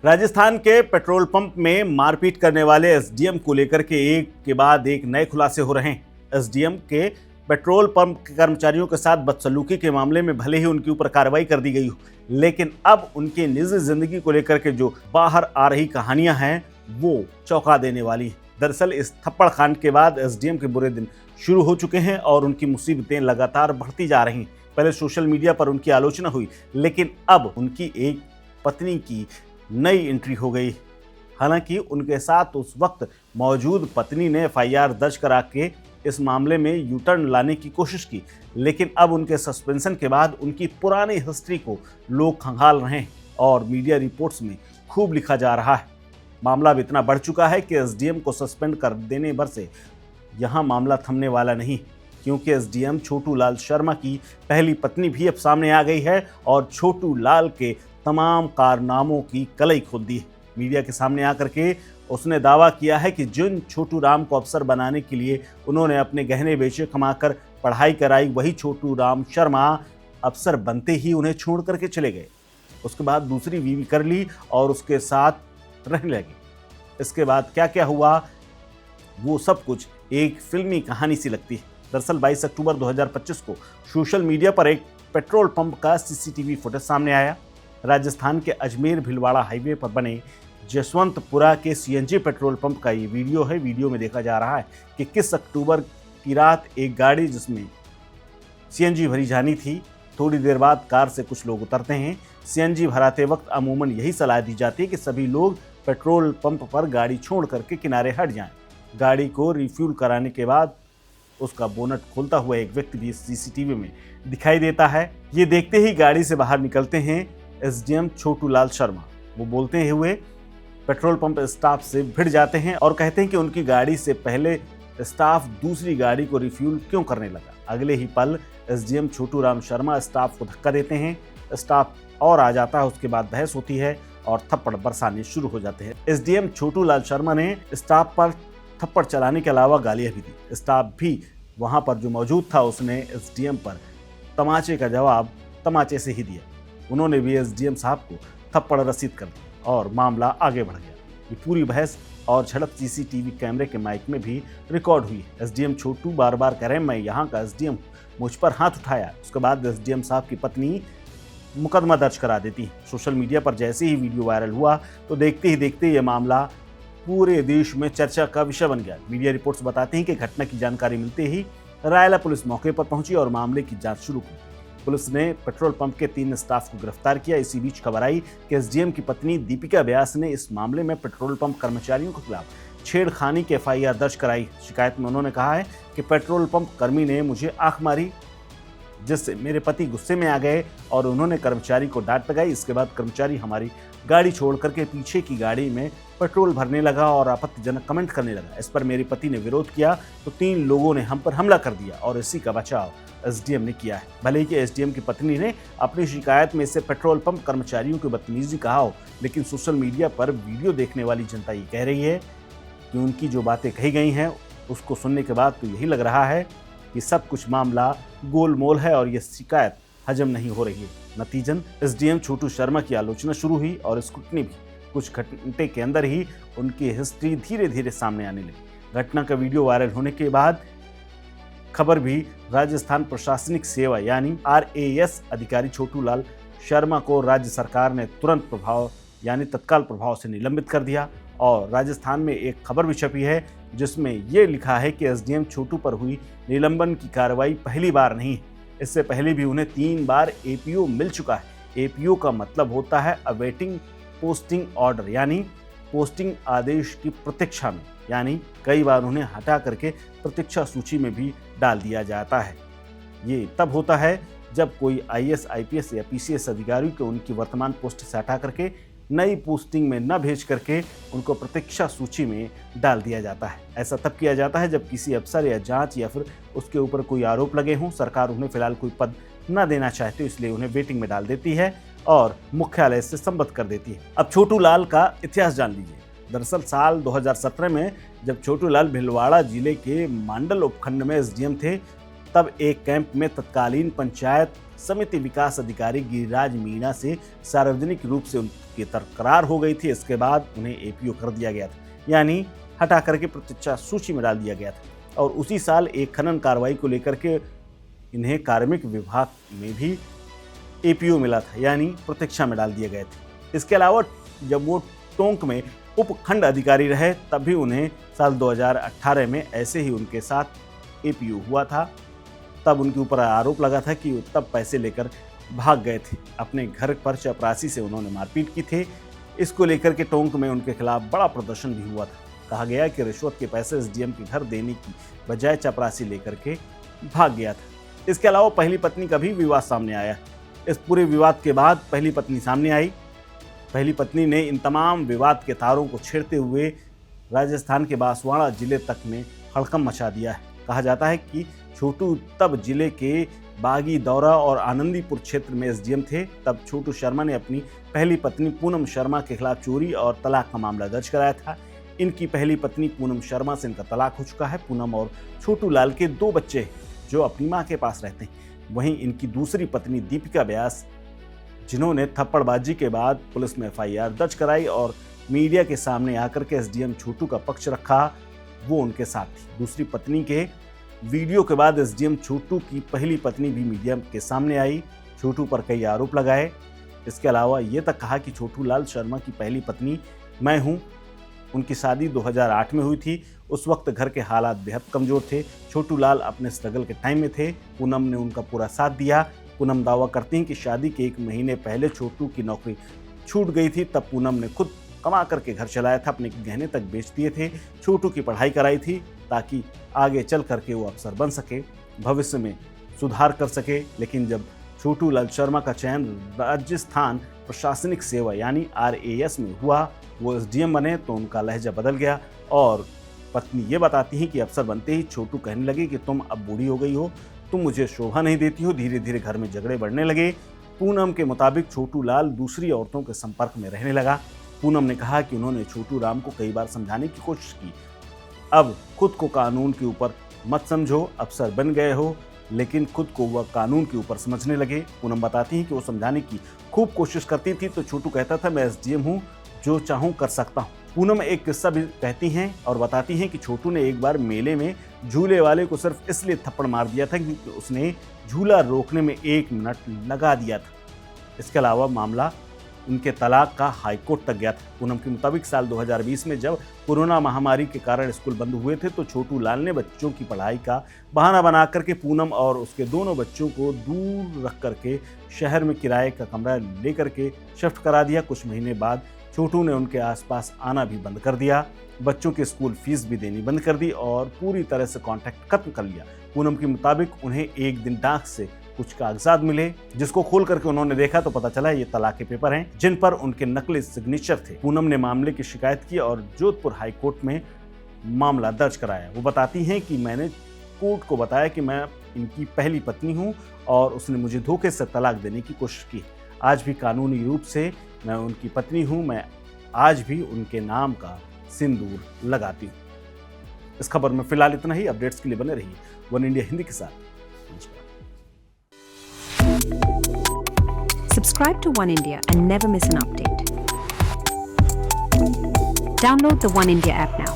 राजस्थान के petrol pump में मारपीट करने वाले एसडीएम को लेकर के एक के बाद एक नए खुलासे हो रहे हैं। एसडीएम के पेट्रोल पंप के कर्मचारियों के साथ बदसलूकी के मामले में भले ही उनके ऊपर कार्रवाई कर दी गई हो, लेकिन अब उनकी निजी जिंदगी को लेकर के जो बाहर आ रही कहानियां हैं वो चौंका देने वाली है। दरअसल इस थप्पड़ कांड के बाद एसडीएम के बुरे दिन शुरू हो चुके हैं और उनकी मुसीबतें लगातार बढ़ती जा रही हैं। पहले सोशल मीडिया पर उनकी आलोचना हुई, लेकिन अब उनकी एक पत्नी की नई एंट्री हो गई। हालांकि उनके साथ उस वक्त मौजूद पत्नी ने एफआईआर दर्ज करा के इस मामले में यू टर्न लाने की कोशिश की, लेकिन अब उनके सस्पेंशन के बाद उनकी पुरानी हिस्ट्री को लोग खंगाल रहे हैं और मीडिया रिपोर्ट्स में खूब लिखा जा रहा है। मामला अब इतना बढ़ चुका है कि एसडीएम को सस्पेंड कर देने भर से यहाँ मामला थमने वाला नहीं, क्योंकि एसडीएम छोटू लाल शर्मा की पहली पत्नी भी अब सामने आ गई है और छोटू लाल के तमाम कारनामों की कलई खोल दी है। मीडिया के सामने आकर के उसने दावा किया है कि जिन छोटू राम को अफसर बनाने के लिए उन्होंने अपने गहने बेचे, कमाकर पढ़ाई कराई, वही छोटू राम शर्मा अफसर बनते ही उन्हें छोड़ करके चले गए। उसके बाद दूसरी बीवी कर ली और उसके साथ रहने लगे। इसके बाद क्या क्या हुआ वो सब कुछ एक फिल्मी कहानी सी लगती है। दरअसल 22 अक्टूबर 2025 को सोशल मीडिया पर एक पेट्रोल पंप का सीसीटीवी फुटेज सामने आया। राजस्थान के अजमेर भिलवाड़ा हाईवे पर बने जसवंतपुरा के सीएनजी पेट्रोल पंप का ये वीडियो है। वीडियो में देखा जा रहा है कि किस अक्टूबर की रात एक गाड़ी जिसमें सीएनजी भरी जानी थी, थोड़ी देर बाद कार से कुछ लोग उतरते हैं। सीएनजी भराते वक्त अमूमन यही सलाह दी जाती है कि सभी लोग पेट्रोल पंप पर गाड़ी छोड़ करके किनारे हट जाएं। गाड़ी को रिफ्यूल कराने के बाद उसका बोनट खोलता हुआ एक व्यक्ति भी सीसीटीवी में दिखाई देता है। ये देखते ही गाड़ी से बाहर निकलते हैं एसडीएम छोटू लाल शर्मा। वो बोलते हुए पेट्रोल पंप स्टाफ से भिड़ जाते हैं और कहते हैं कि उनकी गाड़ी से पहले स्टाफ दूसरी गाड़ी को रिफ्यूल क्यों करने लगा। अगले ही पल एसडीएम छोटू राम शर्मा स्टाफ को धक्का देते हैं। स्टाफ और आ जाता है। उसके बाद बहस होती है और थप्पड़ बरसाने शुरू हो जाते हैं। एसडीएम छोटू लाल शर्मा ने स्टाफ पर थप्पड़ चलाने के अलावा गालियां भी दी। स्टाफ भी वहां पर जो मौजूद था उसने एसडीएम पर तमाचे का जवाब तमाचे से ही दिया। उन्होंने भी एसडीएम साहब को थप्पड़ रसीद कर दिया और मामला आगे बढ़ गया। ये पूरी बहस और झड़प सीसीटीवी कैमरे के माइक में भी रिकॉर्ड हुई। एसडीएम छोटू बार बार कह रहे हैं, मैं यहाँ का एसडीएम हूँ, मुझ पर हाथ उठाया। उसके बाद एसडीएम साहब की पत्नी मुकदमा दर्ज करा देती है। सोशल मीडिया पर जैसे ही वीडियो वायरल हुआ तो देखते ही देखते ये मामला पूरे देश में चर्चा का विषय बन गया। मीडिया रिपोर्ट्स बताते हैं कि घटना की जानकारी मिलते ही रायला पुलिस मौके पर पहुंची और मामले की जांच शुरू की। पुलिस ने पेट्रोल पंप के 3 स्टाफ को गिरफ्तार किया। इसी बीच खबर आई कि एसडीएम की पत्नी दीपिका व्यास ने इस मामले में पेट्रोल पंप कर्मचारियों के खिलाफ छेड़खानी की एफआईआर दर्ज कराई। शिकायत में उन्होंने कहा है कि पेट्रोल पंप कर्मी ने मुझे आंख मारी, जिससे मेरे पति गुस्से में आ गए और उन्होंने कर्मचारी को डांट लगाई। इसके बाद कर्मचारी हमारी गाड़ी छोड़ करके पीछे की गाड़ी में पेट्रोल भरने लगा और आपत्तिजनक कमेंट करने लगा। इस पर मेरे पति ने विरोध किया तो 3 लोगों ने हम पर हमला कर दिया और इसी का बचाव एसडीएम ने किया है। भले ही कि एसडीएम की पत्नी ने अपनी शिकायत में इसे पेट्रोल पंप कर्मचारियों की बदतमीजी कहा हो, लेकिन सोशल मीडिया पर वीडियो देखने वाली जनता ये कह रही है कि उनकी जो बातें कही गई हैं उसको सुनने के बाद तो यही लग रहा है कि सब कुछ मामला गोलमोल है और ये शिकायत हजम नहीं हो रही है। नतीजन एसडीएम छोटू शर्मा की आलोचना शुरू हुई और स्क्रूटनी भी। कुछ घंटे के अंदर ही उनकी हिस्ट्री धीरे धीरे सामने आने लगी। घटना का वीडियो वायरल होने के बाद खबर भी राजस्थान प्रशासनिक सेवा यानी आरएएस अधिकारी छोटू लाल शर्मा को राज्य सरकार ने तुरंत प्रभाव यानी तत्काल प्रभाव से निलंबित कर दिया। और राजस्थान में एक खबर भी छपी है जिसमें ये लिखा है कि एसडीएम छोटू पर हुई निलंबन की कार्रवाई पहली बार नहीं है। इससे पहले भी उन्हें 3 बार एपीओ मिल चुका है। एपीओ का मतलब होता है अवेटिंग पोस्टिंग ऑर्डर, यानी पोस्टिंग आदेश की प्रतीक्षा में, यानी कई बार उन्हें हटा करके प्रतीक्षा सूची में भी डाल दिया जाता है। ये तब होता है जब कोई आईएएस, आईपीएस या पीसीएस अधिकारी को उनकी वर्तमान पोस्ट से हटा करके नई पोस्टिंग में न भेज करके उनको प्रतीक्षा सूची में डाल दिया जाता है। ऐसा तब किया जाता है जब किसी अफसर या जांच या फिर उसके ऊपर कोई आरोप लगे हों। सरकार उन्हें फिलहाल कोई पद न देना चाहती, इसलिए उन्हें वेटिंग में डाल देती है और मुख्यालय से संबद्ध कर देती है। अब छोटू लाल का इतिहास जान लीजिए। दरअसल साल 2017 में जब छोटू लाल भिलवाड़ा जिले के मांडल उपखंड में एसडीएम थे, तब एक कैंप में तत्कालीन पंचायत समिति विकास अधिकारी गिरिराज मीणा से सार्वजनिक रूप से उनकी तकरार हो गई थी। इसके बाद उन्हें एपीओ कर दिया गया था, यानी हटा करके प्रतीक्षा सूची में डाल दिया गया था। और उसी साल एक खनन कार्रवाई को लेकर के इन्हें कार्मिक विभाग में भी एपीओ मिला था, यानी प्रतीक्षा में डाल दिए गए थे। इसके अलावा जब वो टोंक में उपखंड अधिकारी रहे तब भी उन्हें साल 2018 में ऐसे ही उनके साथ एपीओ हुआ था। तब उनके ऊपर आरोप लगा था कि वो तब पैसे लेकर भाग गए थे। अपने घर पर चपरासी से उन्होंने मारपीट की थी। इसको लेकर के टोंक में उनके खिलाफ बड़ा प्रदर्शन भी हुआ था। कहा गया कि रिश्वत के पैसे एसडीएम के घर देने की बजाय चपरासी लेकर के भाग गया था। इसके अलावा पहली पत्नी का भी विवाद सामने आया। इस पूरे विवाद के बाद पहली पत्नी सामने आई। पहली पत्नी ने इन तमाम विवाद के तारों को छेड़ते हुए राजस्थान के बांसवाड़ा जिले तक में हड़कंप मचा दिया है। कहा जाता है कि छोटू तब जिले के बागी दौरा और आनंदीपुर क्षेत्र में एसडीएम थे। तब छोटू शर्मा ने अपनी पहली पत्नी पूनम शर्मा के खिलाफ चोरी और तलाक का मामला दर्ज कराया था। इनकी पहली पत्नी पूनम शर्मा से इनका तलाक हो चुका है। पूनम और छोटू लाल के 2 बच्चे हैं जो अपनी मां के पास रहते हैं। वहीं इनकी दूसरी पत्नी दीपिका व्यास, जिन्होंने थप्पड़बाजी के बाद पुलिस में एफआईआर दर्ज कराई और मीडिया के सामने आकर के एसडीएम छोटू का पक्ष रखा, वो उनके साथ थी। दूसरी पत्नी के वीडियो के बाद एसडीएम छोटू की पहली पत्नी भी मीडिया के सामने आई, छोटू पर कई आरोप लगाए। इसके अलावा ये तक कहा कि छोटू लाल शर्मा की पहली पत्नी मैं हूँ। उनकी शादी 2008 में हुई थी। उस वक्त घर के हालात बेहद कमजोर थे। छोटू लाल अपने स्ट्रगल के टाइम में थे। पूनम ने उनका पूरा साथ दिया। पूनम दावा करती हैं कि शादी के 1 महीने पहले छोटू की नौकरी छूट गई थी। तब पूनम ने खुद कमा करके घर चलाया था, अपने गहने तक बेच दिए थे, छोटू की पढ़ाई कराई थी ताकि आगे चल करके वो अफसर बन सके, भविष्य में सुधार कर सके। लेकिन जब छोटू लाल शर्मा का चयन राजस्थान प्रशासनिक सेवा यानी RAS में हुआ, वो एसडीएम बने, तो उनका लहजा बदल गया। और पत्नी ये बताती है कि अफसर बनते ही छोटू कहने लगे कि तुम अब बूढ़ी हो गई हो, तुम मुझे शोभा नहीं देती हो। धीरे धीरे घर में झगड़े बढ़ने लगे। पूनम के मुताबिक छोटू लाल दूसरी औरतों के संपर्क में रहने लगा। पूनम ने कहा कि उन्होंने छोटू राम को कई बार समझाने की कोशिश की, अब खुद को कानून के ऊपर मत समझो, अफसर बन गए हो, लेकिन खुद को वह कानून के ऊपर समझने लगे। पूनम बताती हैं कि वो समझाने की खूब कोशिश करती थी तो छोटू कहता था मैं एसडीएम हूँ, जो चाहूँ कर सकता हूँ। पूनम एक किस्सा भी कहती हैं और बताती हैं कि छोटू ने एक बार मेले में झूले वाले को सिर्फ इसलिए थप्पड़ मार दिया था क्योंकि उसने झूला रोकने में 1 मिनट लगा दिया था। इसके अलावा मामला उनके तलाक का हाईकोर्ट तक गया था। पूनम के मुताबिक साल 2020 में जब कोरोना महामारी के कारण स्कूल बंद हुए थे तो छोटू लाल ने बच्चों की पढ़ाई का बहाना बना करके पूनम और उसके दोनों बच्चों को दूर रख करके शहर में किराए का कमरा लेकर के शिफ्ट करा दिया। कुछ महीने बाद छोटू ने उनके आसपास आना भी बंद कर दिया, बच्चों की स्कूल फीस भी देनी बंद कर दी और पूरी तरह से कांटेक्ट खत्म कर लिया। पूनम के मुताबिक उन्हें एक दिन डाक से कुछ कागजात मिले, जिसको खोल करके उन्होंने देखा तो पता चला ये तलाक के पेपर हैं जिन पर उनके नकली सिग्नेचर थे। पूनम ने मामले की शिकायत की और जोधपुर हाई कोर्ट में मामला दर्ज कराया। वो बताती हैं कि मैंने कोर्ट को बताया कि मैं इनकी पहली पत्नी हूं और उसने मुझे धोखे से तलाक देने की कोशिश की। आज भी कानूनी रूप से मैं उनकी पत्नी हूं, मैं आज भी उनके नाम का सिंदूर लगाती हूँ। इस खबर में फिलहाल इतना ही। अपडेट्स के लिए बने रहिए वन इंडिया हिंदी के साथ। Subscribe to One India and never miss an update. Download the One India app now.